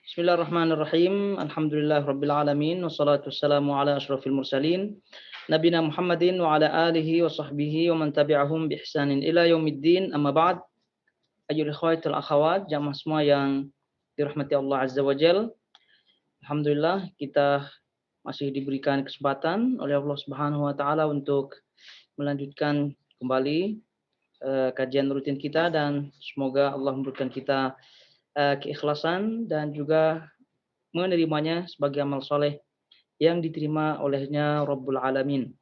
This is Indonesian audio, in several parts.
Bismillahirrahmanirrahim. Alhamdulillahirabbil alamin wassalatu wassalamu ala asyrafil mursalin nabiyina Muhammadin wa ala alihi wa sahbihi wa man tabi'ahum bi ihsanin ila yaumiddin. Amma ba'd. Ayyuhal ikhwatul akhawat, jamaah semua yang dirahmati Allah Azza wa Jal. Alhamdulillah kita masih diberikan kesempatan oleh Allah Subhanahu wa taala untuk melanjutkan kembali kajian rutin kita, dan semoga Allah memberikan kita keikhlasan dan juga menerimanya sebagai amal soleh yang diterima olehnya Rabbul Alamin.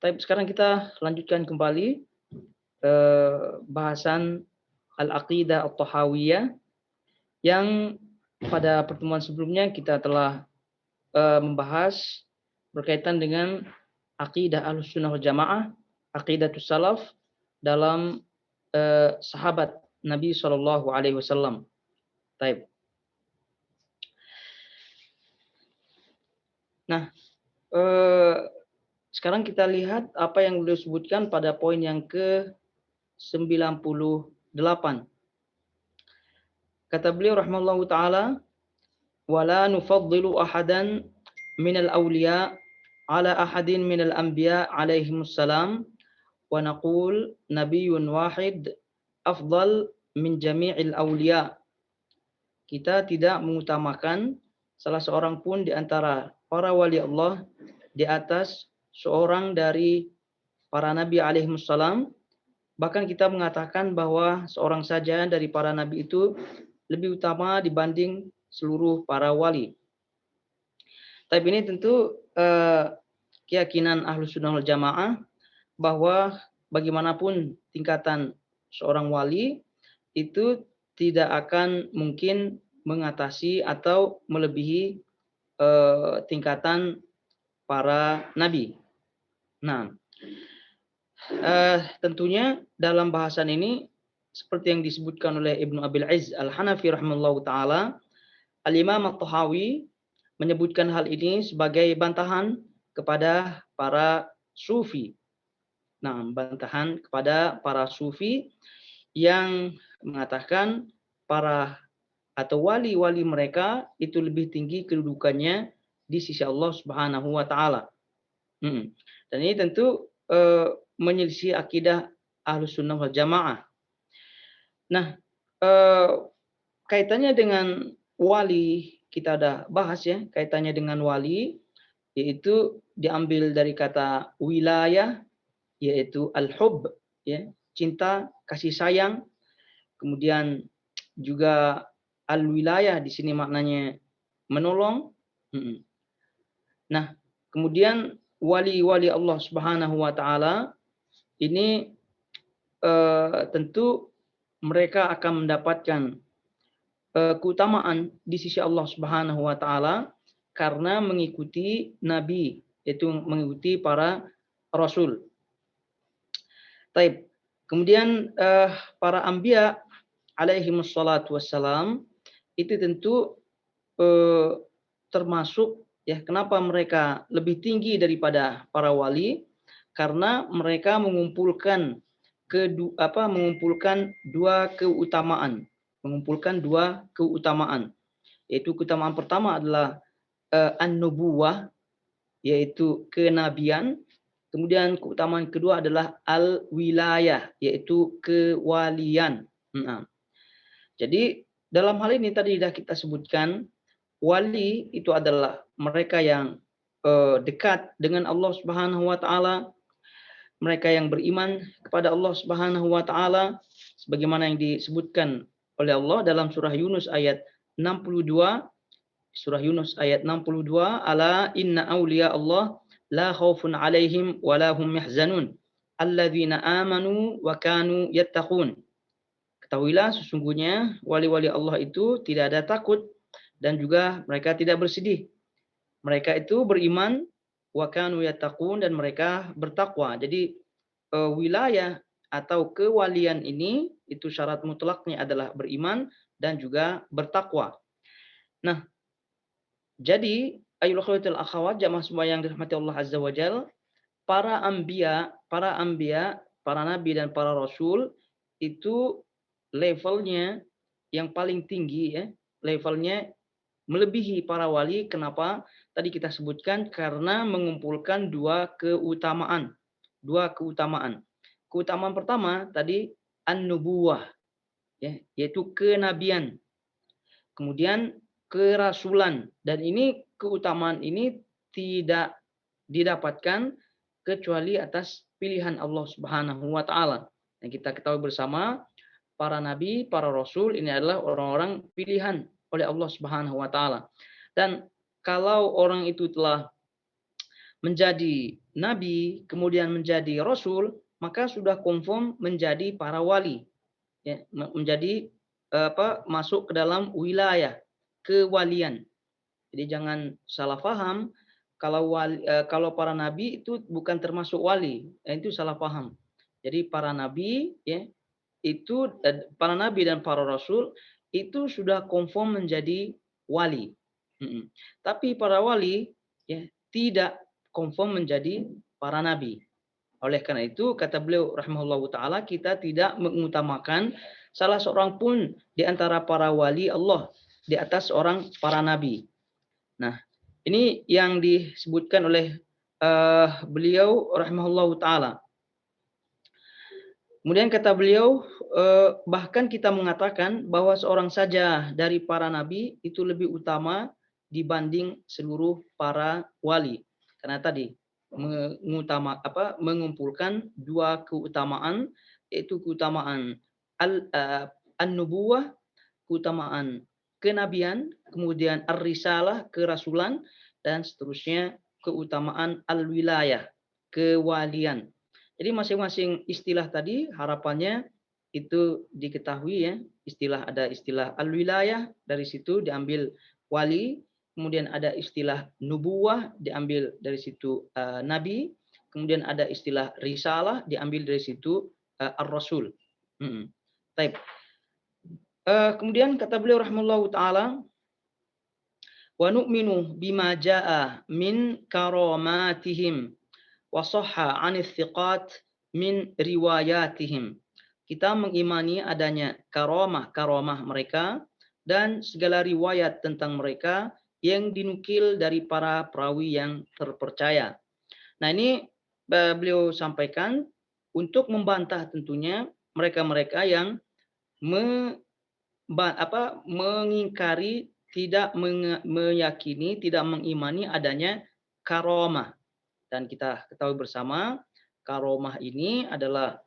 Tapi sekarang kita lanjutkan kembali bahasan Al-Aqidah At-Tahawiyah yang pada pertemuan sebelumnya kita telah membahas berkaitan dengan Aqidah Ahlussunnah wal Jamaah, Aqidatus Salaf dalam sahabat Nabi Shallallahu Alaihi Wasallam. Baik. Nah, sekarang kita lihat apa yang beliau sebutkan pada poin yang ke-98. Kata beliau rahimahullahu taala, "Wala nufaddilu ahadan minal awliya ala ahadin minal anbiya alaihimus salam wa naqul nabiyyun wahid afdal min jami'il awliya." Kita tidak mengutamakan salah seorang pun di antara para wali Allah di atas seorang dari para nabi alaihimussalam. Bahkan kita mengatakan bahwa seorang saja dari para nabi itu lebih utama dibanding seluruh para wali. Tapi ini tentu keyakinan Ahlussunnah wal Jamaah bahwa bagaimanapun tingkatan seorang wali itu tidak akan mungkin mengatasi atau melebihi tingkatan para nabi. Nah, tentunya dalam bahasan ini seperti yang disebutkan oleh Ibnu Abil Izz Al-Hanafi rahimahullahu taala, Al-Imam At-Tahawi menyebutkan hal ini sebagai bantahan kepada para sufi. Nah, bantahan kepada para sufi yang mengatakan para atau wali-wali mereka itu lebih tinggi kedudukannya di sisi Allah Subhanahu wa taala. Dan ini tentu menyelisih akidah Ahlussunnah wal Jamaah. Nah, kaitannya dengan wali kita ada bahas ya, kaitannya dengan wali yaitu diambil dari kata wilayah, yaitu al-hub ya, cinta, kasih sayang. Kemudian juga al-wilayah di sini maknanya menolong. Nah, kemudian wali-wali Allah Subhanahu wa taala ini tentu mereka akan mendapatkan keutamaan di sisi Allah Subhanahu wa taala karena mengikuti nabi, yaitu mengikuti para rasul. Taib. Kemudian para anbiya alaihimus salatu wassalam itu tentu termasuk ya, kenapa mereka lebih tinggi daripada para wali? Karena mereka mengumpulkan dua keutamaan. Yaitu keutamaan pertama adalah an-nubuwah, yaitu kenabian. Kemudian keutamaan kedua adalah al-wilayah, yaitu kewalian. Nah, jadi dalam hal ini tadi sudah kita sebutkan, wali itu adalah mereka yang dekat dengan Allah Subhanahu wa taala, mereka yang beriman kepada Allah Subhanahu wa taala sebagaimana yang disebutkan oleh Allah dalam surah Yunus ayat 62. Surah Yunus ayat 62, ala inna awliya Allah la khaufun alaihim wa la hum yahzanun alladzina amanu wa kanu yattaqun. Ketahuilah sesungguhnya wali-wali Allah itu tidak ada takut dan juga mereka tidak bersedih. Mereka itu beriman wa kanu yattaqun dan mereka bertakwa. Jadi wilayah atau kewalian ini itu syarat mutlaknya adalah beriman dan juga bertakwa. Nah, jadi ayyuhal akhwatul akhawat, jamaah semua yang dirahmati Allah Azza wa Jalla, para anbiya, para nabi dan para rasul itu levelnya yang paling tinggi ya, levelnya melebihi para wali. Kenapa? Tadi kita sebutkan karena mengumpulkan dua keutamaan. Dua keutamaan. Keutamaan pertama tadi an-nubuwah, ya, yaitu kenabian. Kemudian kerasulan, dan ini keutamaan ini tidak didapatkan kecuali atas pilihan Allah Subhanahu wa taala. Yang kita ketahui bersama, para nabi, para rasul ini adalah orang-orang pilihan oleh Allah Subhanahu wa taala. Dan kalau orang itu telah menjadi nabi, kemudian menjadi rasul, maka sudah confirm menjadi para wali, ya, menjadi masuk ke dalam wilayah kewalian. Jadi jangan salah paham kalau para nabi itu bukan termasuk wali, itu salah paham. Jadi para nabi, ya, itu para nabi dan para rasul itu sudah confirm menjadi wali. Tapi para wali, ya, tidak confirm menjadi para nabi. Oleh karena itu kata beliau rahimahullahu taala, kita tidak mengutamakan salah seorang pun di antara para wali Allah di atas orang para nabi. Nah, ini yang disebutkan oleh beliau rahimahullahu taala. Kemudian kata beliau, bahkan kita mengatakan bahwa seorang saja dari para nabi itu lebih utama dibanding seluruh para wali. Karena tadi mengumpulkan dua keutamaan, yaitu keutamaan an-nubuwah, keutamaan kenabian, kemudian ar-risalah, kerasulan, dan seterusnya keutamaan al-wilayah, kewalian. Jadi masing-masing istilah tadi harapannya itu diketahui, ya. Ada istilah al-wilayah, dari situ diambil wali. Kemudian ada istilah nubuwah, diambil dari situ nabi. Kemudian ada istilah risalah, diambil dari situ ar-rasul. Baik. Kemudian kata beliau rahimahullahu taala, wa nu'minu bima jaa min karamatihim wa sahha 'anil thiqat min riwayatihim. Kita mengimani adanya karamah mereka dan segala riwayat tentang mereka yang dinukil dari para perawi yang terpercaya. Nah, ini beliau sampaikan untuk membantah tentunya mereka-mereka yang mengingkari, tidak meyakini, tidak mengimani adanya karamah. Dan kita ketahui bersama, karamah ini adalah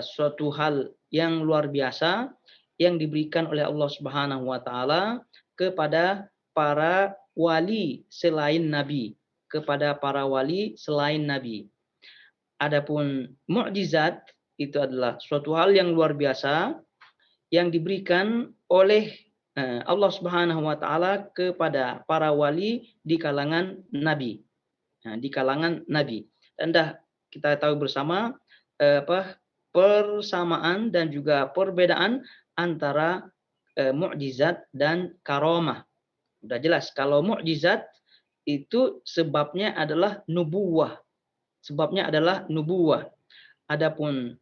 suatu hal yang luar biasa yang diberikan oleh Allah Subhanahu wa taala kepada para wali selain nabi, kepada para wali selain nabi. Adapun mukjizat itu adalah suatu hal yang luar biasa yang diberikan oleh Allah Subhanahu wa taala kepada para wali di kalangan nabi. Nah, di kalangan nabi. Dan dah kita tahu bersama persamaan dan juga perbedaan antara mukjizat dan karamah. Sudah jelas kalau mukjizat itu sebabnya adalah nubuwah. Sebabnya adalah nubuwah. Adapun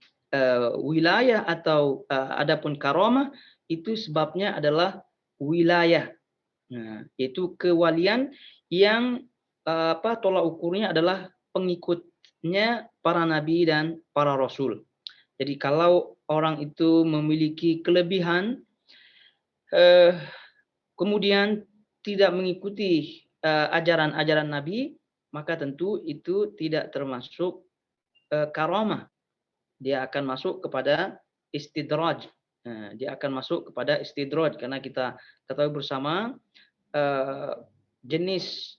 wilayah atau adapun karamah itu sebabnya adalah wilayah. Nah, yaitu kewalian yang tolak ukurnya adalah pengikutnya para nabi dan para rasul. Jadi kalau orang itu memiliki kelebihan kemudian tidak mengikuti ajaran-ajaran nabi, maka tentu itu tidak termasuk karamah. Dia akan masuk kepada istidraj. Dia akan masuk kepada istidraj karena kita ketahui bersama jenis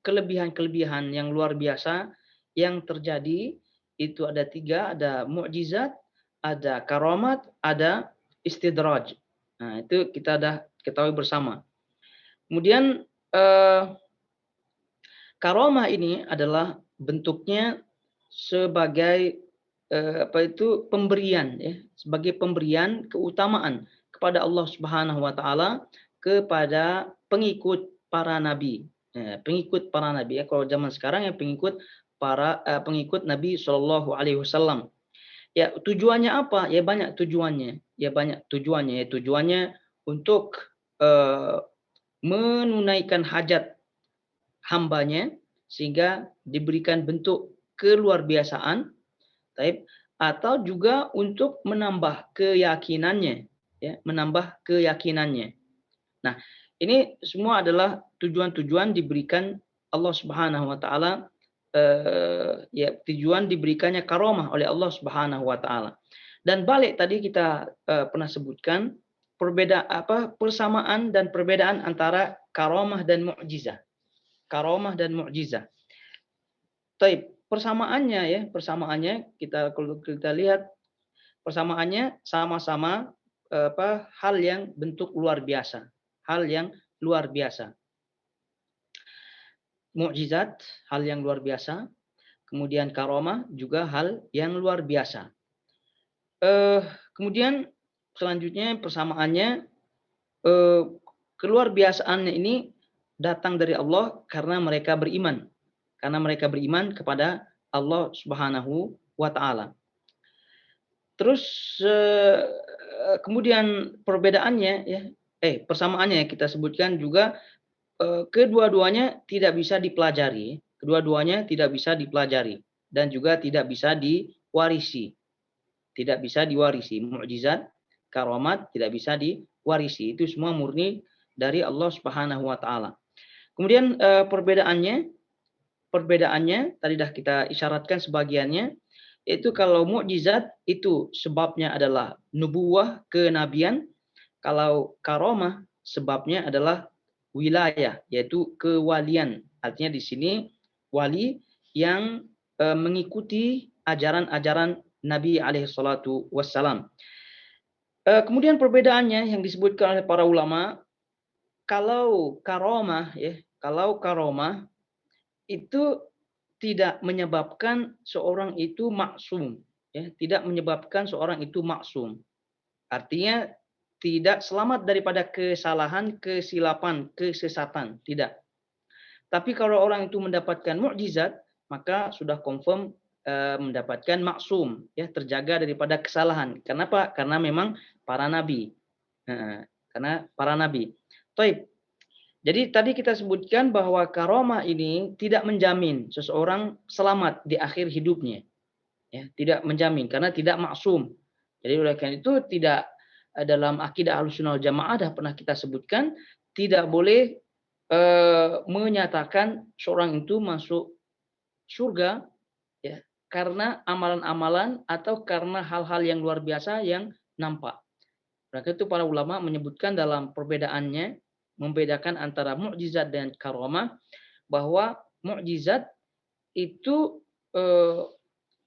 kelebihan-kelebihan yang luar biasa yang terjadi itu ada 3, ada mukjizat, ada karamat, ada istidraj. Nah, itu kita dah ketahui bersama. Kemudian karamah ini adalah bentuknya sebagai pemberian, ya, sebagai pemberian keutamaan kepada Allah Subhanahu wa taala kepada pengikut para nabi. Pengikut para nabi, ya, kalau zaman sekarang ya pengikut Nabi Shallallahu alaihi wasallam. Ya, tujuannya apa? Ya banyak tujuannya. Ya tujuannya untuk menunaikan hajat hambanya sehingga diberikan bentuk keluar biasaan, atau juga untuk menambah keyakinannya, ya, menambah keyakinannya. Nah, ini semua adalah tujuan-tujuan diberikan Allah Subhanahu wa taala, ya, tujuan diberikannya karomah oleh Allah Subhanahu wa taala. Dan balik tadi kita pernah sebutkan persamaan dan perbedaan antara karomah dan mukjizah. Karomah dan mukjizah. Persamaannya kita kalau kita lihat persamaannya sama-sama hal yang bentuk luar biasa. Hal yang luar biasa. Mukjizat, hal yang luar biasa. Kemudian karomah juga hal yang luar biasa. Kemudian selanjutnya persamaannya, keluar biasaannya ini datang dari Allah karena mereka beriman. Karena mereka beriman kepada Allah Subhanahu wa taala. Terus kemudian perbedaannya, ya, persamaannya kita sebutkan juga, kedua-duanya tidak bisa dipelajari, dan juga tidak bisa diwarisi. Tidak bisa diwarisi. Mukjizat, karomat tidak bisa diwarisi. Itu semua murni dari Allah Subhanahu wa taala. Kemudian perbedaannya tadi dah kita isyaratkan sebagiannya, yaitu kalau mukjizat itu sebabnya adalah nubuwah, kenabian. Kalau karomah sebabnya adalah wilayah, yaitu kewalian. Artinya di sini wali yang mengikuti ajaran-ajaran Nabi alaihi salatu wassalam. Kemudian perbedaannya yang disebutkan oleh para ulama, kalau karomah itu tidak menyebabkan seorang itu maksum, ya, tidak menyebabkan seorang itu maksum. Artinya tidak selamat daripada kesalahan, kesilapan, kesesatan, tidak. Tapi kalau orang itu mendapatkan mukjizat, maka sudah confirm mendapatkan maksum, ya, terjaga daripada kesalahan. Kenapa? Karena memang para nabi. Karena para nabi. Taib. Jadi tadi kita sebutkan bahwa karomah ini tidak menjamin seseorang selamat di akhir hidupnya. Ya, tidak menjamin karena tidak maksum. Jadi oleh karena itu tidak, dalam akidah Ahlussunnah wal Jamaah dah pernah kita sebutkan, tidak boleh menyatakan seorang itu masuk surga, ya, karena amalan-amalan atau karena hal-hal yang luar biasa yang nampak. Maka itu para ulama menyebutkan dalam perbedaannya, membedakan antara mukjizat dan karomah, bahwa mukjizat itu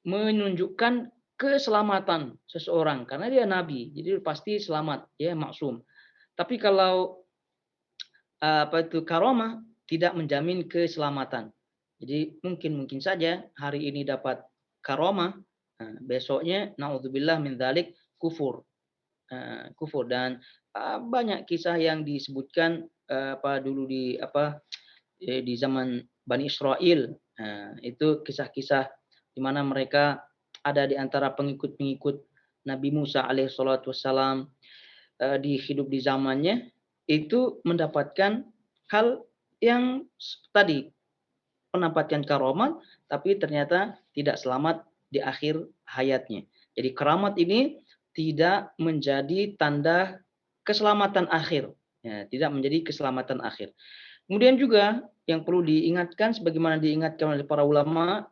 menunjukkan keselamatan seseorang karena dia nabi, jadi pasti selamat, ya, maksum. Tapi kalau karomah tidak menjamin keselamatan. Jadi mungkin saja hari ini dapat karomah, besoknya naudzubillah min dzalik kufur. Kufur. Dan banyak kisah yang disebutkan dulu di zaman Bani Israel. Itu kisah-kisah di mana mereka ada di antara pengikut-pengikut Nabi Musa alaihissalatu wassalam, hidup di zamannya, itu mendapatkan hal yang tadi, mendapatkan karamat, tapi ternyata tidak selamat di akhir hayatnya. Jadi keramat ini tidak menjadi tanda keselamatan akhir, ya, tidak menjadi keselamatan akhir. Kemudian juga yang perlu diingatkan, sebagaimana diingatkan oleh para ulama,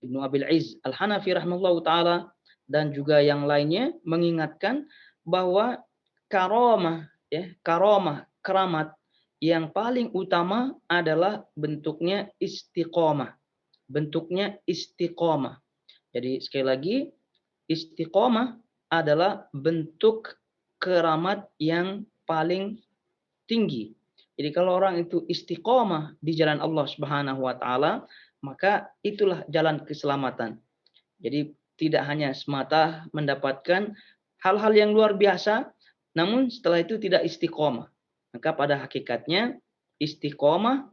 Ibnu Abil Izz Al-Hanafi rahimahullahu taala dan juga yang lainnya, mengingatkan bahwa karomah, ya, keramat yang paling utama adalah bentuknya istiqomah. Bentuknya istiqomah. Jadi sekali lagi, istiqomah adalah bentuk keramat yang paling tinggi. Jadi kalau orang itu istiqomah di jalan Allah Subhanahu wa taala, maka itulah jalan keselamatan. Jadi tidak hanya semata mendapatkan hal-hal yang luar biasa, namun setelah itu tidak istiqomah. Maka pada hakikatnya istiqomah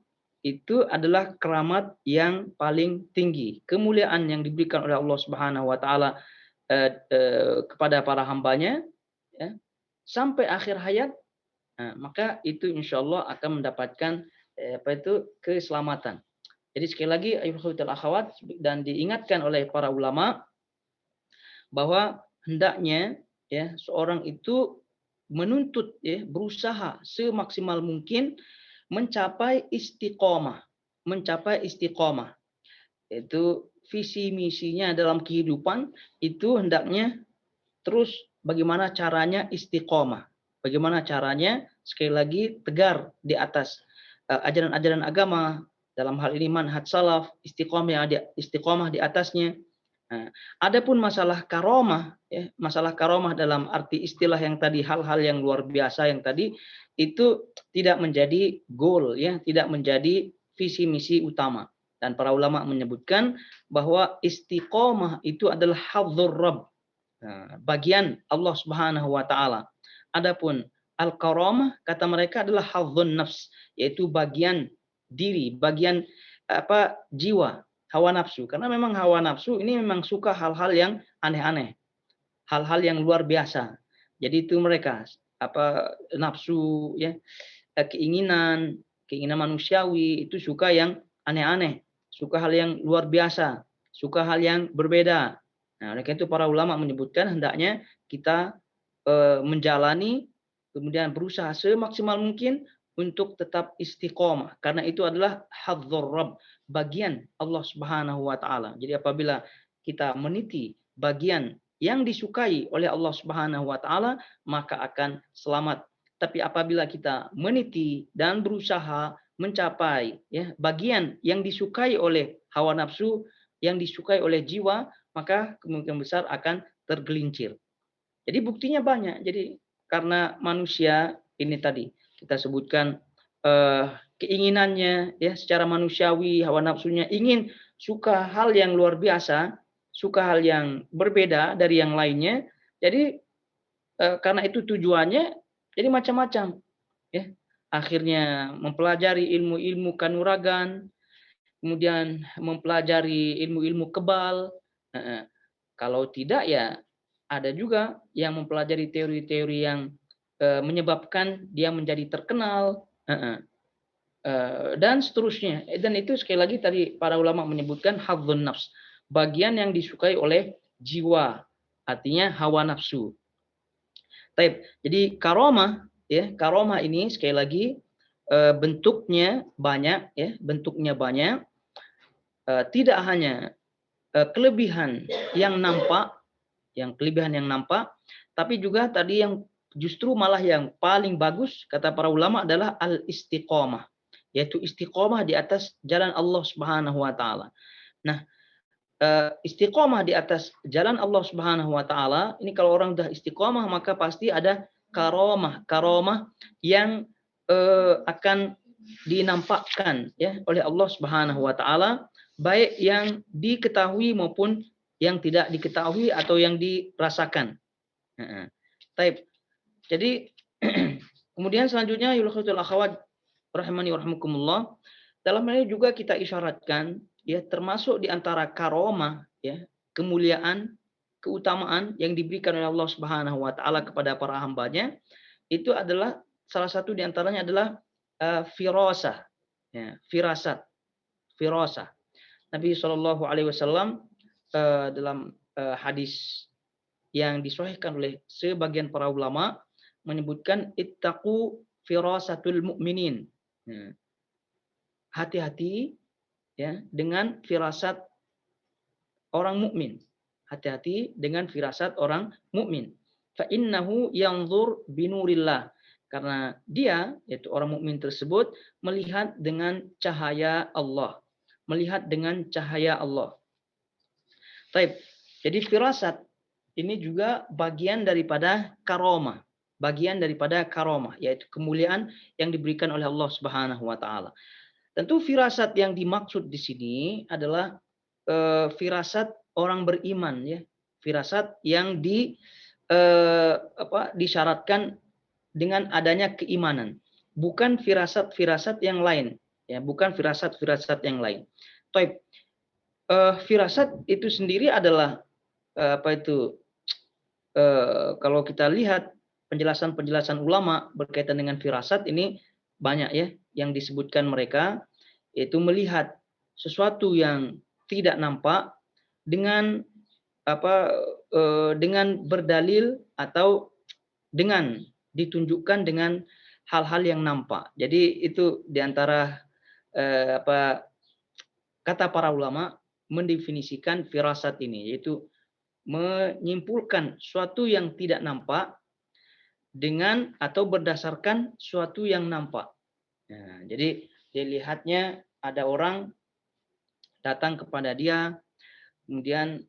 itu adalah keramat yang paling tinggi, kemuliaan yang diberikan oleh Allah Subhanahu wa taala kepada para hambanya, ya, sampai akhir hayat. maka itu insya Allah akan mendapatkan keselamatan. Jadi sekali lagi ayyuhal akhwat, dan diingatkan oleh para ulama bahwa hendaknya ya seorang itu menuntut ya berusaha semaksimal mungkin mencapai istiqomah, itu visi misinya dalam kehidupan itu hendaknya terus bagaimana caranya istiqomah, bagaimana caranya sekali lagi tegar di atas ajaran-ajaran agama, dalam hal ini manhaj salaf, istiqomah di atasnya. Nah, adapun masalah karomah, ya, masalah karomah dalam arti istilah yang tadi, hal-hal yang luar biasa yang tadi, itu tidak menjadi goal, ya, tidak menjadi visi misi utama. Dan para ulama menyebutkan bahwa istiqomah itu adalah hadzur Rabb, bagian Allah Subhanahu wa taala. Adapun al-karamah kata mereka adalah hadzun nafs, yaitu bagian diri, bagian jiwa, hawa nafsu. Karena memang hawa nafsu ini memang suka hal-hal yang aneh-aneh, hal-hal yang luar biasa. Jadi itu mereka nafsu ya, keinginan manusiawi itu suka yang aneh-aneh, suka hal yang luar biasa, suka hal yang berbeda. Nah, oleh karena itu para ulama menyebutkan hendaknya kita menjalani, kemudian berusaha semaksimal mungkin untuk tetap istiqomah, karena itu adalah hadzur Rabb, bagian Allah Subhanahu wa taala. Jadi apabila kita meniti bagian yang disukai oleh Allah Subhanahu wa taala, maka akan selamat. Tapi apabila kita meniti dan berusaha mencapai ya bagian yang disukai oleh hawa nafsu, yang disukai oleh jiwa, maka kemungkinan besar akan tergelincir. Jadi buktinya banyak. Jadi karena manusia ini tadi kita sebutkan keinginannya ya secara manusiawi, hawa nafsunya ingin suka hal yang luar biasa, suka hal yang berbeda dari yang lainnya. Jadi karena itu tujuannya jadi macam-macam ya. Akhirnya mempelajari ilmu-ilmu kanuragan, kemudian mempelajari ilmu-ilmu kebal. Kalau tidak ya ada juga yang mempelajari teori-teori yang menyebabkan dia menjadi terkenal dan seterusnya. Dan itu sekali lagi tadi para ulama menyebutkan hadzun nafs, bagian yang disukai oleh jiwa, artinya hawa nafsu. Jadi karomah ya, karomah ini sekali lagi bentuknya banyak ya, bentuknya banyak. Tidak hanya kelebihan yang nampak, tapi juga tadi yang justru malah yang paling bagus kata para ulama adalah al-istiqomah, yaitu istiqomah di atas jalan Allah Subhanahu wa taala. Nah, istiqomah di atas jalan Allah Subhanahu wa taala, ini kalau orang sudah istiqomah maka pasti ada karomah yang akan dinampakkan ya oleh Allah Subhanahu wa taala, baik yang diketahui maupun yang tidak diketahui atau yang dirasakan. Jadi kemudian selanjutnya yulkhatul akhwat rahimani warahmukumullah, dalam hal ini juga kita isyaratkan ya termasuk di antara karomah ya, kemuliaan, keutamaan yang diberikan oleh Allah Subhanahu wa taala kepada para hambanya, itu adalah salah satu di antaranya adalah firasah ya, firasah. Nabi Shallallahu alaihi wasallam dalam hadis yang disahihkan oleh sebagian para ulama menyebutkan ittaqu firasatul mu'minin. Hati-hati ya dengan firasat orang mukmin. Hati-hati dengan firasat orang mukmin. Fa innahu yanzur binurillah. Karena dia, yaitu orang mukmin tersebut, melihat dengan cahaya Allah. Melihat dengan cahaya Allah. Taib. Jadi firasat ini juga bagian daripada karomah. Bagian daripada karomah, yaitu kemuliaan yang diberikan oleh Allah Subhanahu wa taala. Tentu firasat yang dimaksud di sini adalah firasat orang beriman ya. Firasat yang disyaratkan dengan adanya keimanan. Bukan firasat-firasat yang lain ya, bukan firasat-firasat yang lain. Taib. Firasat itu sendiri adalah kalau kita lihat penjelasan-penjelasan ulama berkaitan dengan firasat ini banyak ya yang disebutkan mereka, yaitu melihat sesuatu yang tidak nampak dengan dengan berdalil atau dengan ditunjukkan dengan hal-hal yang nampak. Jadi itu diantara kata para ulama mendefinisikan firasat ini, yaitu menyimpulkan suatu yang tidak nampak dengan atau berdasarkan suatu yang nampak. Nah, jadi dilihatnya ada orang datang kepada dia, kemudian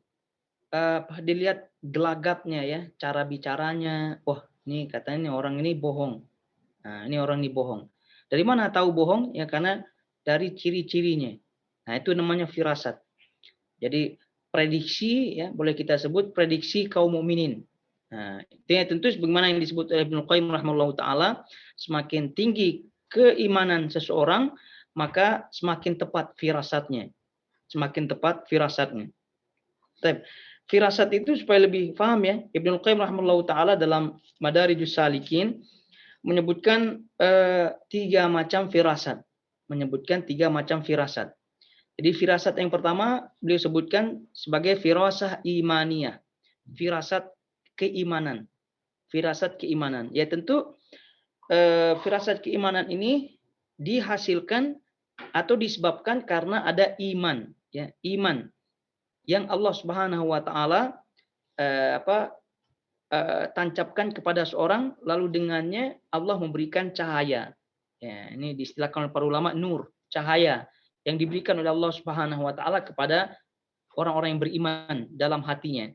dilihat gelagatnya ya, cara bicaranya. Wah, ini katanya orang ini bohong. Nah, ini orang ini bohong. Dari mana tahu bohong? Ya karena dari ciri-cirinya. Nah, itu namanya firasat. Jadi prediksi ya, boleh kita sebut prediksi kaum mukminin. Nah, itu tentu sebagaimana yang disebut oleh Ibnu Qayyim rahimahullahu taala, semakin tinggi keimanan seseorang, maka semakin tepat firasatnya. Semakin tepat firasatnya. Firasat itu supaya lebih paham ya, Ibnu Qayyim rahimahullahu taala dalam Madarijus Salikin menyebutkan 3 macam firasat. Menyebutkan 3 macam firasat. Jadi firasat yang pertama beliau sebutkan sebagai firasah imaniyah, firasat keimanan. Firasat keimanan. Ya tentu firasat keimanan ini dihasilkan atau disebabkan karena ada iman, ya, iman yang Allah Subhanahu wa taala tancapkan kepada seorang, lalu dengannya Allah memberikan cahaya. Ya, ini diistilahkan oleh para ulama nur, cahaya yang diberikan oleh Allah Subhanahu wa taala kepada orang-orang yang beriman dalam hatinya,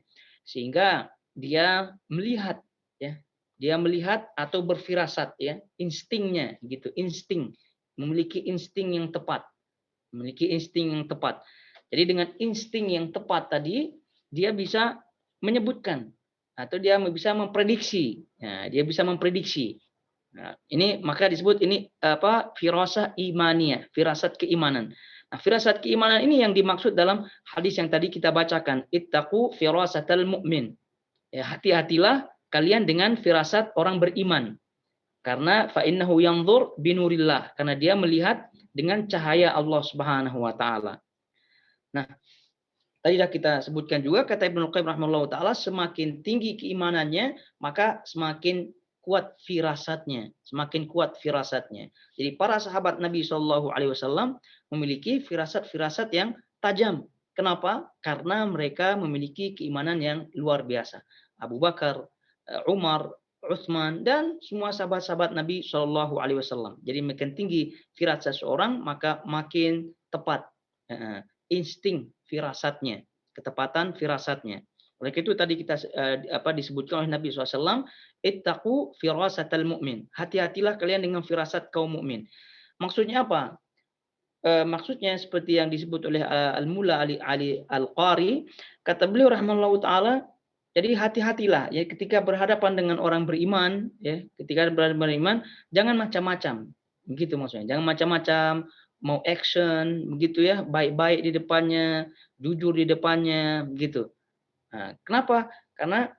sehingga dia melihat ya, dia melihat atau berfirasat ya, instingnya gitu, memiliki insting yang tepat. Jadi dengan insting yang tepat tadi dia bisa menyebutkan atau dia bisa memprediksi. Nah, dia bisa memprediksi. Nah, ini maka disebut ini firasah imaniyah, firasat keimanan. Nah, firasat keimanan ini yang dimaksud dalam hadis yang tadi kita bacakan, ittaqu firasatal mu'min. Ya, hati-hatilah kalian dengan firasat orang beriman. Karena fa innahu yanzur binurillah, karena dia melihat dengan cahaya Allah Subhanahu wa taala. Nah, tadi sudah kita sebutkan juga kata Ibnu Qayyim rahimahullah taala, semakin tinggi keimanannya maka semakin kuat firasatnya, Jadi para sahabat Nabi Shallallahu Alaihi Wasallam memiliki firasat-firasat yang tajam. Kenapa? Karena mereka memiliki keimanan yang luar biasa. Abu Bakar, Umar, Utsman dan semua sahabat-sahabat Nabi Shallallahu Alaihi Wasallam. Jadi makin tinggi firasat seseorang maka makin tepat insting firasatnya, ketepatan firasatnya. Oleh itu tadi kita disebutkan oleh Nabi SAW, ittaqu firasatal mu'min. Hati-hatilah kalian dengan firasat kaum mukmin. Maksudnya apa? Maksudnya seperti yang disebut oleh Al-Mula Ali Al-Qari, kata beliau rahimahullahu taala, jadi hati-hatilah ya ketika berhadapan dengan orang beriman, ya, ketika beriman jangan macam-macam. Begitu maksudnya. Jangan macam-macam, mau action begitu ya, baik-baik di depannya, jujur di depannya, begitu. Nah, kenapa? Karena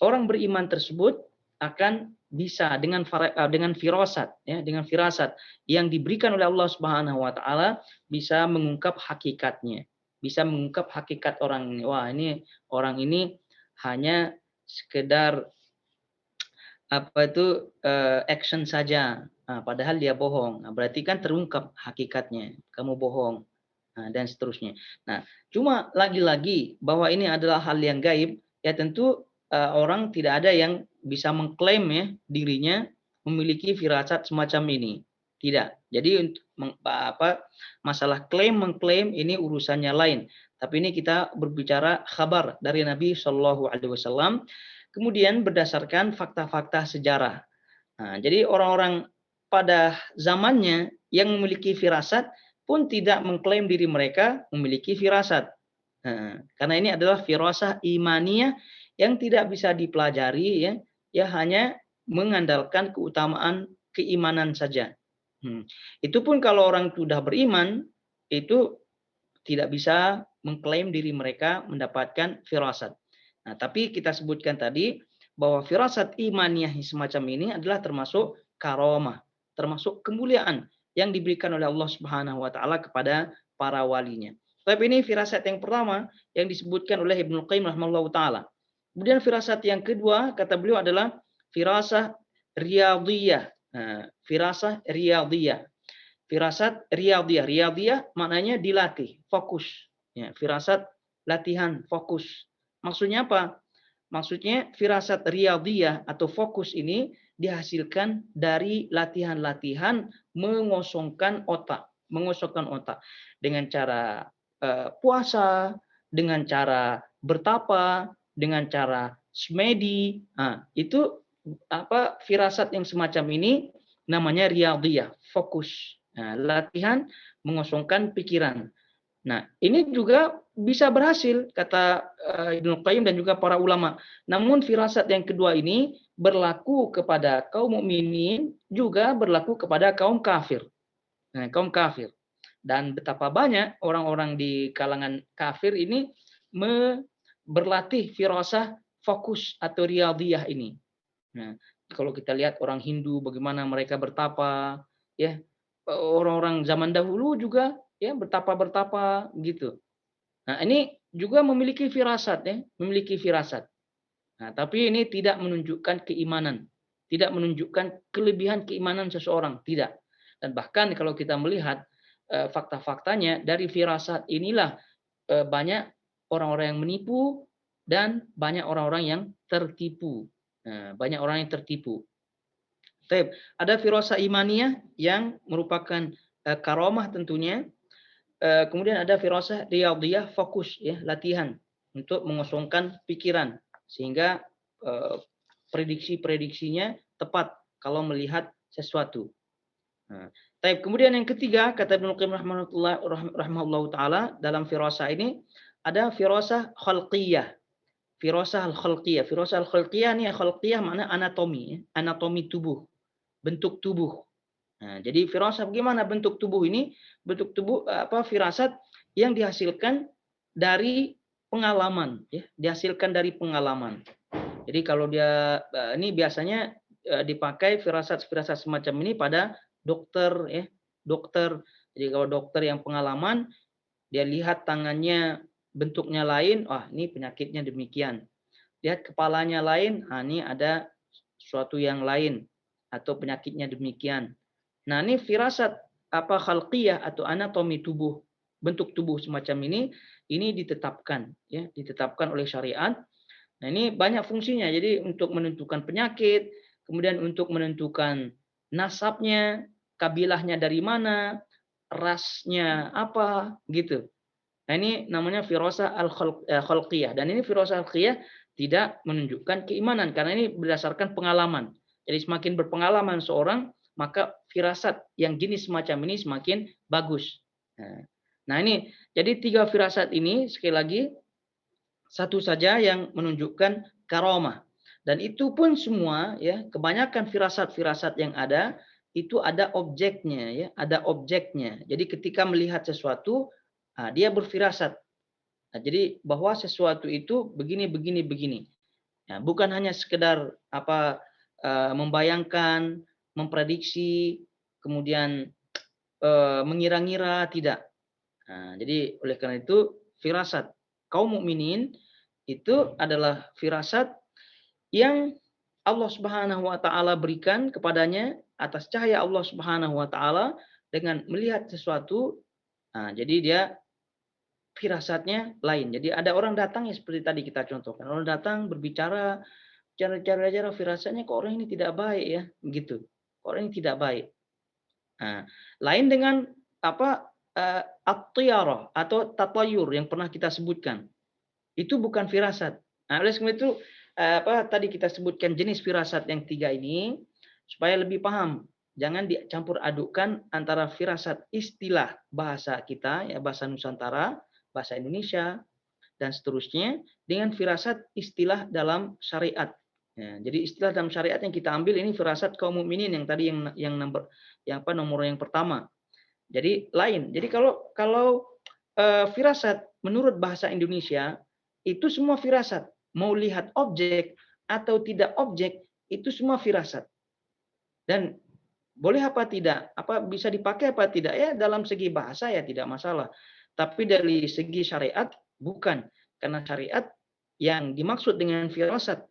orang beriman tersebut akan bisa dengan firasat ya, dengan firasat yang diberikan oleh Allah Subhanahu wa taala bisa mengungkap hakikatnya. Bisa mengungkap hakikat orang ini. Wah, ini orang ini hanya sekedar action saja. Nah, padahal dia bohong. Nah, berarti kan terungkap hakikatnya. Kamu bohong. Nah, dan seterusnya. Nah, cuma lagi-lagi bahwa ini adalah hal yang gaib, ya tentu orang tidak ada yang bisa mengklaim ya dirinya memiliki firasat semacam ini. Tidak. Jadi untuk masalah mengklaim ini urusannya lain. Tapi ini kita berbicara kabar dari Nabi Shallallahu Alaihi Wasallam. Kemudian berdasarkan fakta-fakta sejarah. Nah, jadi orang-orang pada zamannya yang memiliki firasat pun tidak mengklaim diri mereka memiliki firasat. Nah, karena ini adalah firasah imaniyah yang tidak bisa dipelajari ya hanya mengandalkan keutamaan keimanan saja. Itu pun kalau orang sudah beriman itu tidak bisa mengklaim diri mereka mendapatkan firasat. Nah, tapi kita sebutkan tadi bahwa firasat imaniyah semacam ini adalah termasuk karomah, termasuk kemuliaan yang diberikan oleh Allah Subhanahu wa taala kepada para walinya. Tapi ini firasat yang pertama yang disebutkan oleh Ibnu Qayyim rahimahullahu taala. Kemudian firasat yang kedua kata beliau adalah firasah riyadhiyah. Firasah riyadhiyah. Firasat riyadhiyah. Riyadhiyah maknanya dilatih, fokus. Ya, firasat latihan, fokus. Maksudnya apa? Maksudnya firasat riyadhiyah atau fokus ini dihasilkan dari latihan-latihan mengosongkan otak dengan cara puasa, dengan cara bertapa, dengan cara semedi. Nah, itu apa firasat yang semacam ini namanya riyadhiyah, fokus. Nah, latihan mengosongkan pikiran. Nah, ini juga bisa berhasil kata Ibnu Qayyim dan juga para ulama. Namun firasat yang kedua ini berlaku kepada kaum mukminin juga berlaku kepada kaum kafir. Nah, kaum kafir. Dan betapa banyak orang-orang di kalangan kafir ini berlatih firasah fokus atau riyadhiyah ini. Nah, kalau kita lihat orang Hindu bagaimana mereka bertapa, ya orang-orang zaman dahulu juga ya bertapa gitu. Nah, ini juga memiliki firasat ya, memiliki firasat. Nah, tapi ini tidak menunjukkan keimanan, tidak menunjukkan kelebihan keimanan seseorang, tidak. Dan bahkan kalau kita melihat fakta-faktanya dari firasat inilah banyak orang-orang yang menipu dan banyak orang-orang yang tertipu. Nah, banyak orang yang tertipu. Ada firasat imaniyah yang merupakan karomah tentunya. Kemudian ada firasah riyadhiyah, fokus ya, latihan untuk mengosongkan pikiran sehingga prediksi-prediksinya tepat kalau melihat sesuatu. Nah, kemudian yang ketiga kata Ibnu Qayyim rahimahullahu taala dalam firasah ini ada firasah khalqiyah. Firasah al-khalqiyah. Firasah al-khalqiyah ini khalqiyah makna anatomi, anatomi tubuh, bentuk tubuh. Nah, jadi firasat bagaimana bentuk tubuh ini? Bentuk tubuh firasat yang dihasilkan dari pengalaman, ya, dihasilkan dari pengalaman. Jadi kalau dia ini biasanya dipakai firasat-firasat semacam ini pada dokter, ya, dokter. Jadi kalau dokter yang pengalaman, dia lihat tangannya bentuknya lain, wah ini penyakitnya demikian. Lihat kepalanya lain, ini ada sesuatu yang lain atau penyakitnya demikian. Nah, ini firasat khalqiyah atau anatomi tubuh, bentuk tubuh semacam ini ditetapkan ya, ditetapkan oleh syariat. Nah, ini banyak fungsinya. Jadi untuk menentukan penyakit, kemudian untuk menentukan nasabnya, kabilahnya dari mana, rasnya apa, gitu. Nah, ini namanya firasah al-khalqiyah dan ini firasah al-khalqiyah tidak menunjukkan keimanan karena ini berdasarkan pengalaman. Jadi semakin berpengalaman seorang maka firasat yang jenis semacam ini semakin bagus. Nah ini, jadi 3 firasat ini sekali lagi satu saja yang menunjukkan karomah. Dan itu pun semua ya, kebanyakan firasat-firasat yang ada itu ada objeknya ya, ada objeknya. Jadi ketika melihat sesuatu, dia berfirasat. Nah, jadi bahwa sesuatu itu begini begini begini. Ya, bukan hanya sekedar membayangkan, memprediksi, kemudian mengira-ngira, tidak. Nah, jadi oleh karena itu firasat kaum mukminin itu adalah firasat yang Allah Subhanahu wa taala berikan kepadanya atas cahaya Allah Subhanahu wa taala dengan melihat sesuatu. Nah, jadi dia firasatnya lain. Jadi ada orang datang ya seperti tadi kita contohkan. Orang datang berbicara cara firasatnya kok orang ini tidak baik ya, begitu. Orang ini tidak baik. Nah, lain dengan at-tiyarah atau tatayur yang pernah kita sebutkan. Itu bukan firasat. Nah, oleh sebab itu tadi kita sebutkan jenis firasat yang 3 ini supaya lebih paham. Jangan dicampur adukkan antara firasat istilah bahasa kita ya, bahasa Nusantara, bahasa Indonesia dan seterusnya dengan firasat istilah dalam syariat. Ya, jadi istilah dalam syariat yang kita ambil ini firasat kaum mukminin yang tadi nomor yang pertama. Jadi lain. Jadi kalau firasat menurut bahasa Indonesia itu semua firasat. Mau lihat objek, atau tidak objek, itu semua firasat. Dan boleh apa tidak? Apa bisa dipakai apa tidak? Ya dalam segi bahasa ya tidak masalah. Tapi dari segi syariat bukan. Karena syariat yang dimaksud dengan firasat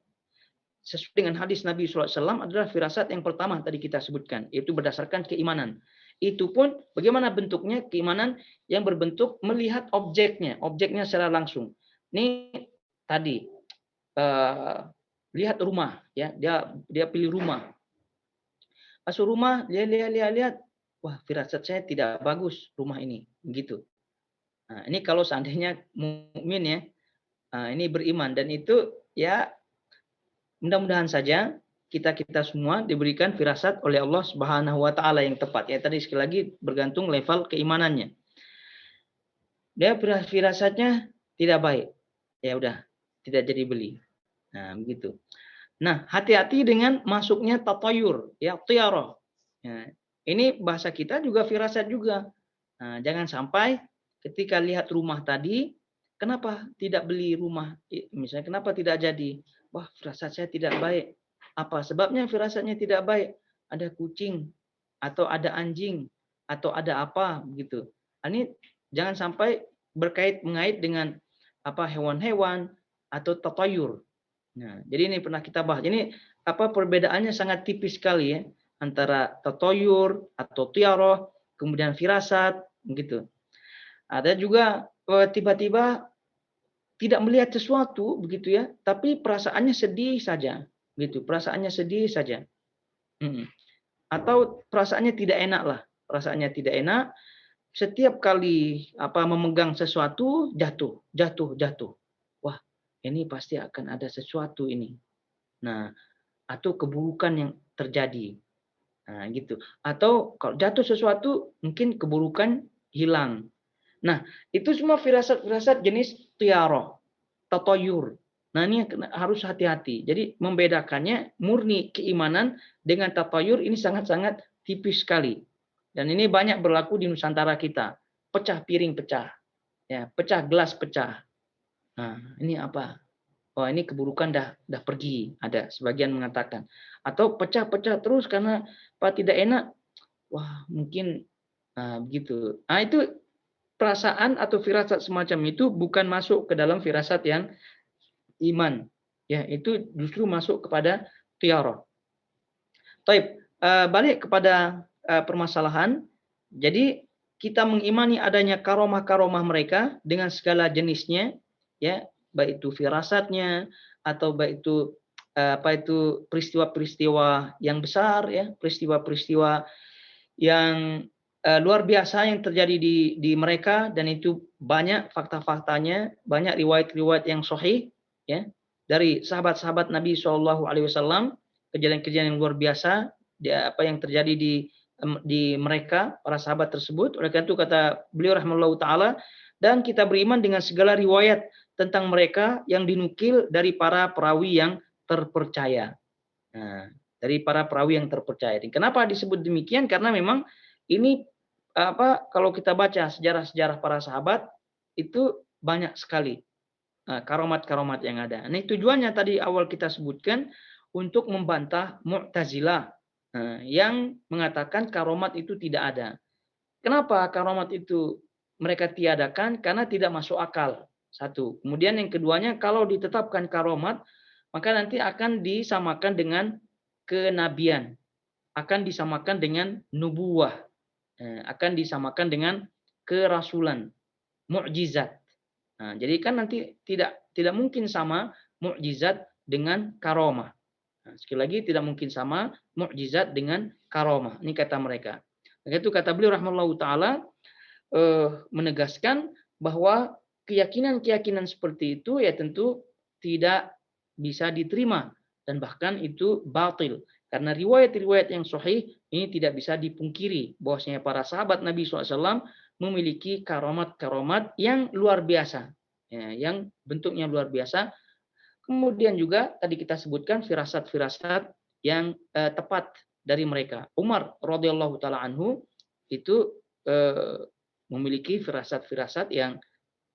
sesuai dengan hadis Nabi SAW adalah firasat yang pertama tadi kita sebutkan, yaitu berdasarkan keimanan. Itu pun bagaimana bentuknya? Keimanan yang berbentuk melihat objeknya secara langsung. Ini tadi lihat rumah, ya dia pilih rumah. Masuk rumah, dia lihat, wah firasat saya tidak bagus rumah ini, begitu. Nah, ini kalau seandainya mukmin ya, ini beriman dan itu ya mudah-mudahan saja kita semua diberikan firasat oleh Allah Subhanahu wa taala yang tepat. Ya tadi sekali lagi bergantung level keimanannya. Dia firasatnya tidak baik. Ya udah, tidak jadi beli. Nah, begitu. Nah, hati-hati dengan masuknya tatayur, ya tiarah. Ya, ini bahasa kita juga firasat juga. Nah, jangan sampai ketika lihat rumah tadi, kenapa tidak beli rumah? Misalnya kenapa tidak jadi? Wah, firasat saya tidak baik. Apa sebabnya firasatnya tidak baik? Ada kucing atau ada anjing atau ada apa begitu. Ini jangan sampai mengait dengan apa hewan-hewan atau tatayur. Nah, jadi ini pernah kita bahas. Ini apa perbedaannya sangat tipis sekali ya antara tatoyur atau tiaroh, kemudian firasat, begitu. Ada juga tiba-tiba tidak melihat sesuatu, begitu ya, tapi perasaannya sedih saja, gitu. Perasaannya sedih saja. Atau perasaannya tidak enak lah, perasaannya tidak enak. Setiap kali apa memegang sesuatu jatuh. Wah, ini pasti akan ada sesuatu ini. Nah, atau keburukan yang terjadi. Nah, gitu. Atau kalau jatuh sesuatu mungkin keburukan hilang. Nah, itu semua firasat-firasat jenis tiaroh, tatoyur. Nah, ini harus hati-hati. Jadi membedakannya murni keimanan dengan tatoyur ini sangat-sangat tipis sekali. Dan ini banyak berlaku di Nusantara kita. Pecah piring pecah. Ya, pecah gelas pecah. Nah, ini apa? Oh, ini keburukan dah pergi, ada sebagian mengatakan. Atau pecah-pecah terus karena apa tidak enak. Wah, mungkin begitu. Nah, itu perasaan atau firasat semacam itu bukan masuk ke dalam firasat yang iman. Ya, itu justru masuk kepada tiarah. Baik, balik kepada permasalahan. Jadi kita mengimani adanya karomah-karomah mereka dengan segala jenisnya, ya, baik itu firasatnya atau baik itu peristiwa-peristiwa yang besar, ya, peristiwa-peristiwa yang luar biasa yang terjadi di mereka dan itu banyak fakta-faktanya, banyak riwayat-riwayat yang sahih, ya, dari sahabat-sahabat Nabi SAW, kejadian-kejadian yang luar biasa, apa yang terjadi di mereka para sahabat tersebut. Oleh karena itu kata beliau rahimahullahu taala, dan kita beriman dengan segala riwayat tentang mereka yang dinukil dari para perawi yang terpercaya. Nah, dari para perawi yang terpercaya. Dan kenapa disebut demikian? Karena memang ini kalau kita baca sejarah-sejarah para sahabat itu banyak sekali karomat-karomat yang ada. Nah, tujuannya tadi awal kita sebutkan untuk membantah Mu'tazilah yang mengatakan karomat itu tidak ada. Kenapa karomat itu mereka tiadakan? Karena tidak masuk akal. Satu. Kemudian yang keduanya, kalau ditetapkan karomat, maka nanti akan disamakan dengan kenabian, akan disamakan dengan nubuwah, akan disamakan dengan kerasulan, mukjizat. Nah, jadi kan nanti tidak mungkin sama mukjizat dengan karomah. Nah, sekali lagi tidak mungkin sama mukjizat dengan karomah. Ini kata mereka. Itu kata beliau rahimahullahu taala menegaskan bahwa keyakinan-keyakinan seperti itu ya tentu tidak bisa diterima dan bahkan itu batil karena riwayat-riwayat yang sahih ini tidak bisa dipungkiri bahwasanya para sahabat Nabi SAW memiliki karomat-karomat yang luar biasa, ya, yang bentuknya luar biasa. Kemudian juga tadi kita sebutkan firasat-firasat yang tepat dari mereka. Umar radhiyallahu taala anhu itu memiliki firasat-firasat yang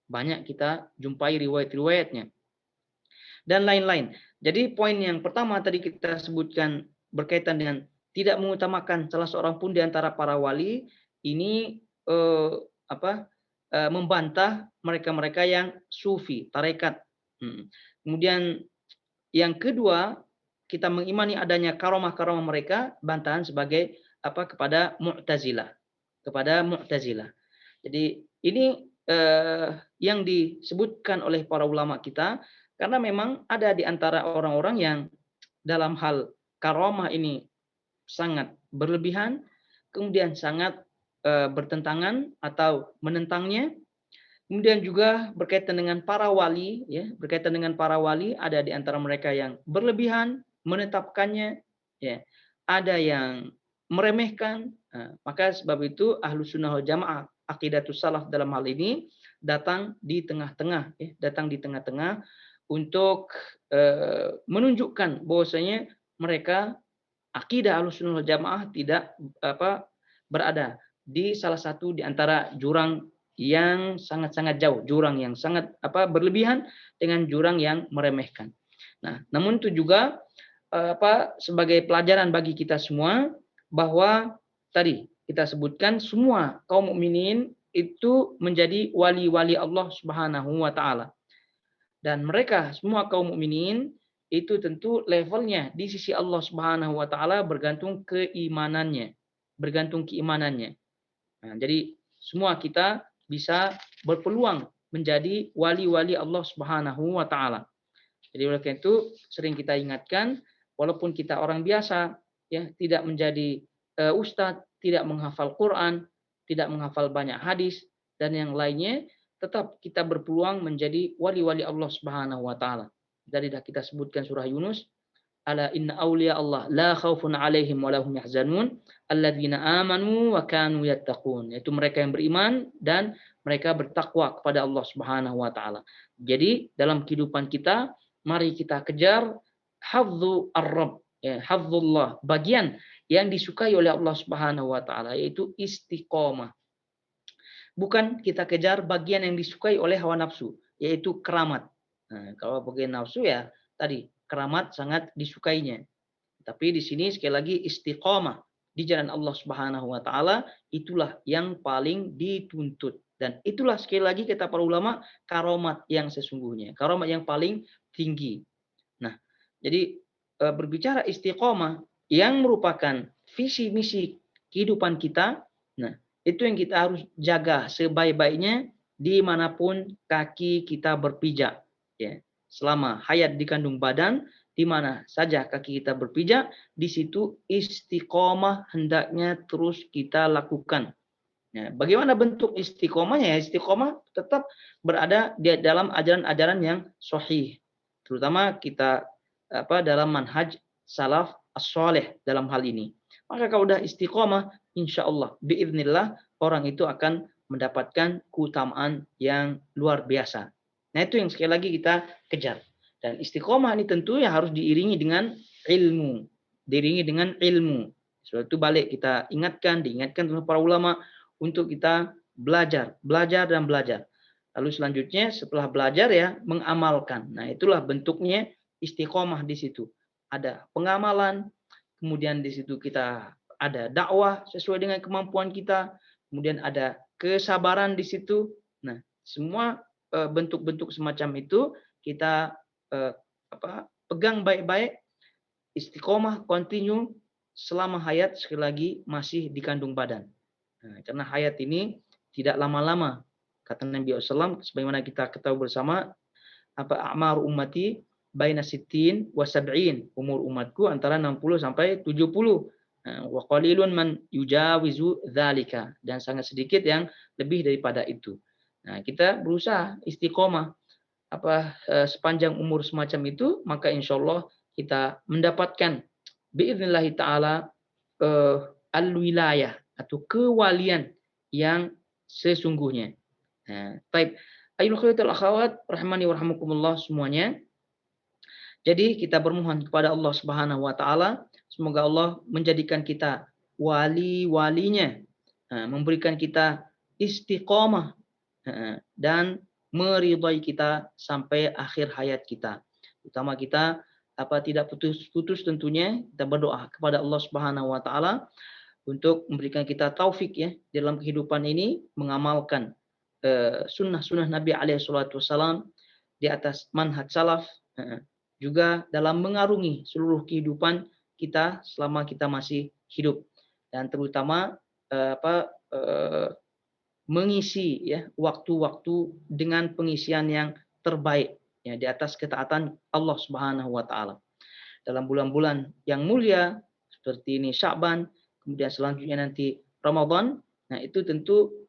banyak kita jumpai riwayat-riwayatnya. dan lain-lain. Jadi poin yang pertama tadi kita sebutkan berkaitan dengan tidak mengutamakan salah seorang pun di antara para wali, ini membantah mereka-mereka yang sufi, tarekat. Kemudian yang kedua, kita mengimani adanya karomah-karomah mereka, bantahan sebagai kepada Mu'tazilah, Jadi ini yang disebutkan oleh para ulama kita, karena memang ada di antara orang-orang yang dalam hal karomah ini sangat berlebihan, kemudian sangat bertentangan atau menentangnya. Kemudian juga berkaitan dengan para wali, ya, berkaitan dengan para wali, ada di antara mereka yang berlebihan menetapkannya, ya, ada yang meremehkan. Maka sebab itu Ahlus Sunnah wal Jamaah, aqidatus salaf dalam hal ini datang di tengah-tengah, ya, untuk menunjukkan bahwasanya mereka akidah Ahlus Sunnah wal Jamaah tidak berada di salah satu di antara jurang yang sangat-sangat jauh, jurang yang sangat berlebihan dengan jurang yang meremehkan. Nah, namun itu juga sebagai pelajaran bagi kita semua bahwa tadi kita sebutkan semua kaum mukminin itu menjadi wali-wali Allah Subhanahu wa taala. Dan mereka semua kaum mukminin itu tentu levelnya di sisi Allah Subhanahu wa taala bergantung keimanannya. Nah, jadi semua kita bisa berpeluang menjadi wali-wali Allah Subhanahu wa taala. Jadi oleh karena itu sering kita ingatkan, walaupun kita orang biasa, ya, tidak menjadi ustadz, tidak menghafal Quran, tidak menghafal banyak hadis dan yang lainnya, tetap kita berpeluang menjadi wali-wali Allah Subhanahu wa taala. Dari kita sebutkan surah Yunus, ala inna awliya Allah la khaufun alaihim wa lahum yahzanun alladzina amanu wa kanu yattaqun. Yaitu mereka yang beriman dan mereka bertakwa kepada Allah Subhanahu wa taala. Jadi dalam kehidupan kita mari kita kejar hafdzu ar-rabb, ya, hafdzullah, bagian yang disukai oleh Allah Subhanahu wa taala, yaitu istiqomah. Bukan kita kejar bagian yang disukai oleh hawa nafsu, yaitu keramat. Nah, kalau bagian nafsu ya tadi keramat sangat disukainya. Tapi di sini sekali lagi istiqomah di jalan Allah Subhanahu wa taala itulah yang paling dituntut. Dan itulah sekali lagi kata para ulama karomat yang sesungguhnya, karomat yang paling tinggi. Nah, jadi berbicara istiqomah yang merupakan visi misi kehidupan kita, nah itu yang kita harus jaga sebaik-baiknya dimanapun kaki kita berpijak. Ya. Selama hayat di kandung badan, di mana saja kaki kita berpijak, di situ istiqomah hendaknya terus kita lakukan. Nah, bagaimana bentuk istiqomahnya? Istiqomah tetap berada di dalam ajaran-ajaran yang sahih. Terutama kita dalam manhaj salaf as-salih dalam hal ini. Maka kalau udah istiqomah, insya Allah, biiznillah, orang itu akan mendapatkan keutamaan yang luar biasa. Nah itu yang sekali lagi kita kejar. Dan istiqomah ini tentu yang harus diiringi dengan ilmu. Sebab itu balik kita diingatkan oleh para ulama untuk kita belajar. Lalu selanjutnya setelah belajar ya mengamalkan. Nah itulah bentuknya istiqomah di situ. Ada pengamalan, kemudian di situ kita ada dakwah sesuai dengan kemampuan kita, kemudian ada kesabaran di situ. Nah semua bentuk-bentuk semacam itu kita pegang baik-baik, istiqomah continue selama hayat sekali lagi masih di kandung badan. Nah, karena hayat ini tidak lama-lama. Kata Nabi SAW, sebagaimana kita ketahui bersama, a'mar ummati baina sittin wa sab'in. Umur umatku antara 60 sampai 70. Wa qalilun man yujawizu dzalika, dan sangat sedikit yang lebih daripada itu. Nah, kita berusaha istiqomah sepanjang umur semacam itu, maka insya Allah kita mendapatkan biidznillahi ta'ala al-wilayah atau kewalian yang sesungguhnya. Nah, baik. Ayyuhal akhwatul akhwat rahimani wa rahmakumullah semuanya. Jadi kita bermohon kepada Allah Subhanahu wa taala semoga Allah menjadikan kita wali-walinya, memberikan kita istiqomah dan meridai kita sampai akhir hayat kita. Utama kita tidak putus-putus tentunya kita berdoa kepada Allah Subhanahu wa taala untuk memberikan kita taufik ya dalam kehidupan ini mengamalkan sunnah-sunnah Nabi alaihi salatu wasallam di atas manhaj salaf, juga dalam mengarungi seluruh kehidupan kita selama kita masih hidup, dan terutama mengisi ya waktu-waktu dengan pengisian yang terbaik ya di atas ketaatan Allah Subhanahu wa taala. Dalam bulan-bulan yang mulia seperti ini Sya'ban, kemudian selanjutnya nanti Ramadan, nah itu tentu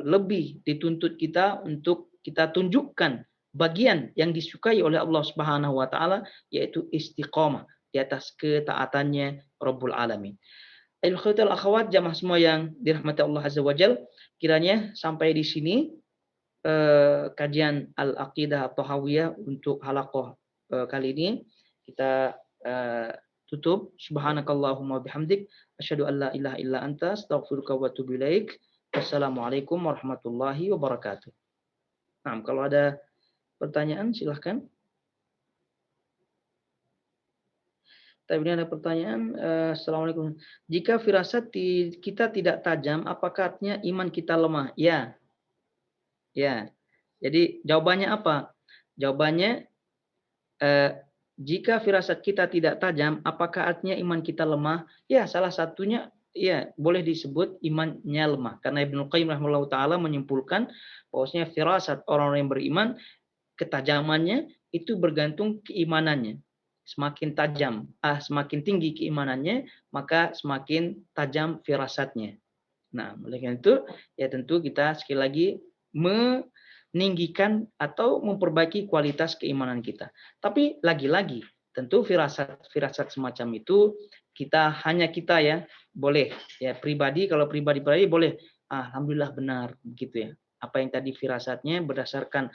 lebih dituntut kita untuk kita tunjukkan bagian yang disukai oleh Allah Subhanahu wa taala, yaitu istiqamah di atas ketaatannya Rabbul Alamin. Al-Khawatul Akhwat, jamaah semua yang dirahmati Allah Azza wa Jal, kiranya sampai di sini kajian Al-Aqidah At-Tahawiyah untuk halaqah kali ini kita tutup. Subhanakallahumma bihamdik asyhadu an la ilaha illa anta astaghfiruka wa atubu ilaik. Wassalamualaikum warahmatullahi wabarakatuh. Nah, kalau ada pertanyaan silahkan. Tapi ini ada pertanyaan. Assalamualaikum. Jika firasat kita tidak tajam, apakah artinya iman kita lemah? Ya. Ya. Jadi jawabannya apa? Jawabannya jika firasat kita tidak tajam, apakah artinya iman kita lemah? Ya, salah satunya ya boleh disebut imannya lemah. Karena Ibnu Qayyim rahimahullah taala menyimpulkan bahwasanya firasat orang yang beriman ketajamannya itu bergantung keimanannya. Semakin tajam, semakin tinggi keimanannya, maka semakin tajam firasatnya. Nah, oleh karena itu, ya tentu kita sekali lagi meninggikan atau memperbaiki kualitas keimanan kita. Tapi lagi-lagi, tentu firasat semacam itu hanya kita ya boleh ya pribadi, kalau pribadi boleh, alhamdulillah benar begitu ya. Apa yang tadi firasatnya berdasarkan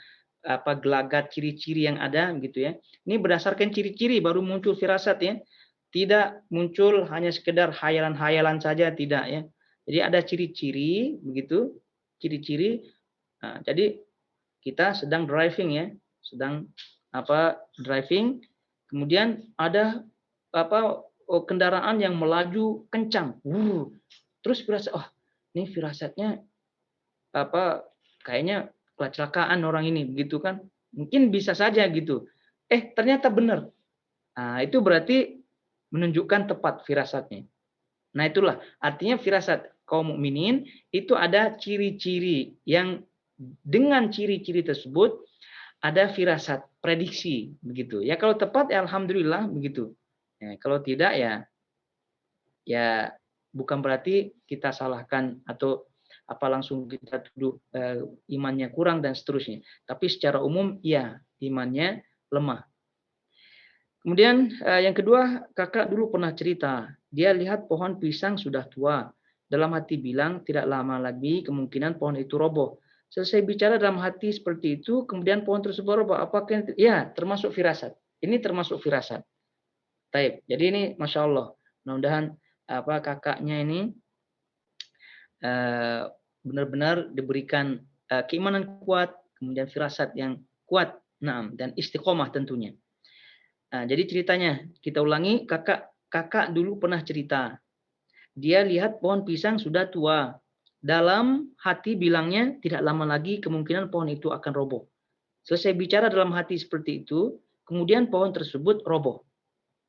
gelagat ciri-ciri yang ada gitu ya. Ini berdasarkan ciri-ciri baru muncul firasat ya. Tidak muncul hanya sekedar hayalan-hayalan saja, tidak ya. Jadi ada ciri-ciri begitu, ciri-ciri. Nah, jadi kita sedang driving ya, sedang driving, kemudian ada kendaraan yang melaju kencang. Terus firasat, ini firasatnya kayaknya kecelakaan orang ini begitu kan, mungkin bisa saja gitu, ternyata benar. Nah, itu berarti menunjukkan tepat firasatnya. Nah, itulah artinya firasat kaum mukminin itu ada ciri-ciri yang dengan ciri-ciri tersebut ada firasat prediksi begitu ya. Kalau tepat ya alhamdulillah begitu ya, kalau tidak ya bukan berarti kita salahkan atau langsung kita tuduh imannya kurang dan seterusnya. Tapi secara umum ya imannya lemah. Kemudian yang kedua, kakak dulu pernah cerita, dia lihat pohon pisang sudah tua. Dalam hati bilang tidak lama lagi kemungkinan pohon itu roboh. Selesai bicara dalam hati seperti itu, kemudian pohon tersebut roboh. Apakah ya termasuk firasat? Ini termasuk firasat. Taib. Jadi ini masya Allah. Mudah-mudahan kakaknya ini benar-benar diberikan keimanan kuat, kemudian firasat yang kuat, dan istiqomah tentunya. Nah, jadi ceritanya kita ulangi, kakak dulu pernah cerita, dia lihat pohon pisang sudah tua, dalam hati bilangnya tidak lama lagi kemungkinan pohon itu akan roboh. Selesai bicara dalam hati seperti itu, kemudian pohon tersebut roboh.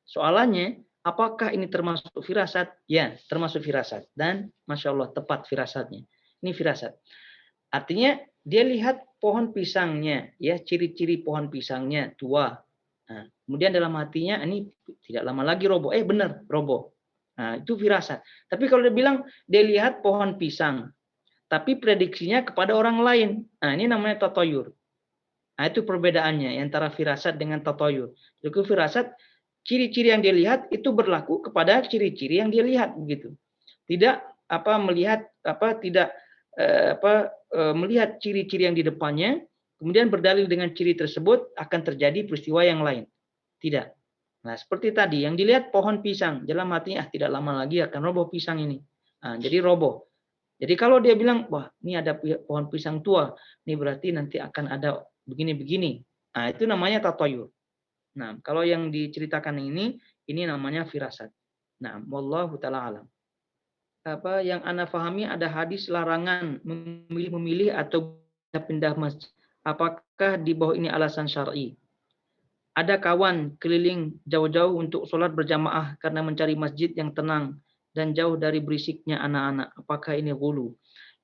Soalannya, apakah ini termasuk firasat? Ya, termasuk firasat. Dan masya Allah tepat firasatnya. Ini firasat. Artinya dia lihat pohon pisangnya, ya ciri-ciri pohon pisangnya tua. Nah, kemudian dalam hatinya ini tidak lama lagi roboh. Benar roboh. Nah, itu firasat. Tapi kalau dia bilang dia lihat pohon pisang, tapi prediksinya kepada orang lain. Nah, ini namanya tatoyur. Nah, itu perbedaannya antara firasat dengan tatoyur. Jadi firasat, ciri-ciri yang dia lihat itu berlaku kepada ciri-ciri yang dia lihat begitu. Tidak melihat melihat ciri-ciri yang di depannya, kemudian berdalil dengan ciri tersebut akan terjadi peristiwa yang lain. Tidak. Nah, seperti tadi yang dilihat pohon pisang, dalam hatinya tidak lama lagi akan roboh pisang ini. Nah, jadi roboh. Jadi kalau dia bilang, wah ini ada pohon pisang tua, ini berarti nanti akan ada begini-begini. Nah, itu namanya tatoyur. Nah, kalau yang diceritakan ini namanya firasat. Nah, wallahu taala alam. Apa yang Anda pahami ada hadis larangan memilih-memilih atau pindah masjid. Apakah di bawah ini alasan syar'i? Ada kawan keliling jauh-jauh untuk sholat berjamaah karena mencari masjid yang tenang dan jauh dari berisiknya anak-anak. Apakah ini ghulu?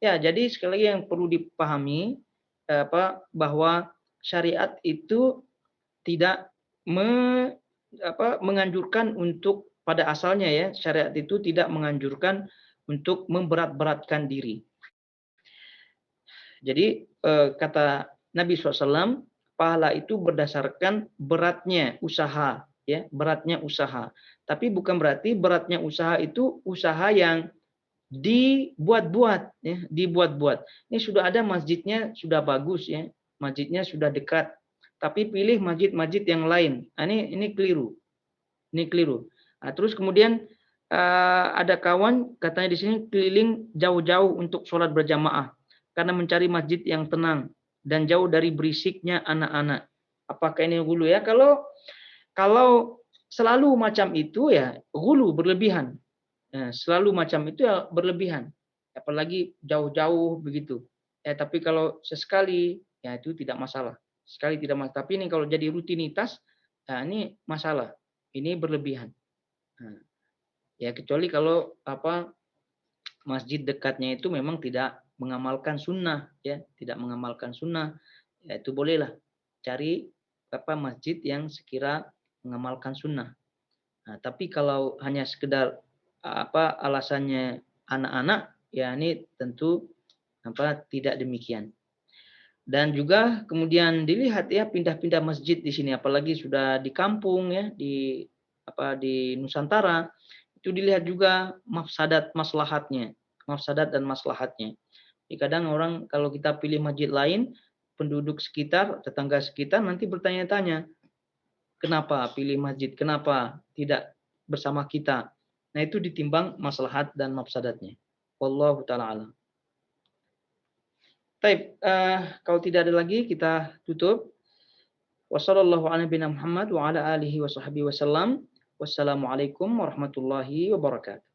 Ya, jadi sekali lagi yang perlu dipahami bahwa syariat itu tidak menganjurkan untuk pada asalnya ya, syariat itu tidak menganjurkan untuk memberat-beratkan diri. Jadi kata Nabi SAW, pahala itu berdasarkan beratnya usaha, ya, beratnya usaha. Tapi bukan berarti beratnya usaha itu usaha yang dibuat-buat, ya, dibuat-buat. Ini sudah ada masjidnya, sudah bagus ya, masjidnya sudah dekat. Tapi pilih masjid-masjid yang lain. Nah, ini keliru. Ini keliru. Nah, terus kemudian ada kawan katanya di sini keliling jauh-jauh untuk sholat berjamaah karena mencari masjid yang tenang dan jauh dari berisiknya anak-anak. Apakah ini ghulu ya? Kalau selalu macam itu ya ghulu, berlebihan. Nah, selalu macam itu ya berlebihan. Apalagi jauh-jauh begitu. Tapi kalau sesekali ya itu tidak masalah. Sekali tidak masalah. Tapi ini kalau jadi rutinitas, nah ini masalah. Ini berlebihan. Nah, ya kecuali kalau masjid dekatnya itu memang tidak mengamalkan sunnah, ya tidak mengamalkan sunnah, ya itu bolehlah cari masjid yang sekira mengamalkan sunnah. Nah, tapi kalau hanya sekedar alasannya anak-anak, ya ini tentu tidak demikian. Dan juga kemudian dilihat ya pindah-pindah masjid di sini, apalagi sudah di kampung ya di Nusantara, itu dilihat juga mafsadat dan maslahatnya. Jadi kadang orang kalau kita pilih masjid lain, penduduk sekitar, tetangga sekitar nanti bertanya-tanya, kenapa pilih masjid, kenapa tidak bersama kita. Nah itu ditimbang maslahat dan mafsadatnya. Wallahu ta'ala alam. Baik, kalau tidak ada lagi kita tutup. Wassalamualaikum warahmatullahi wabarakatuh.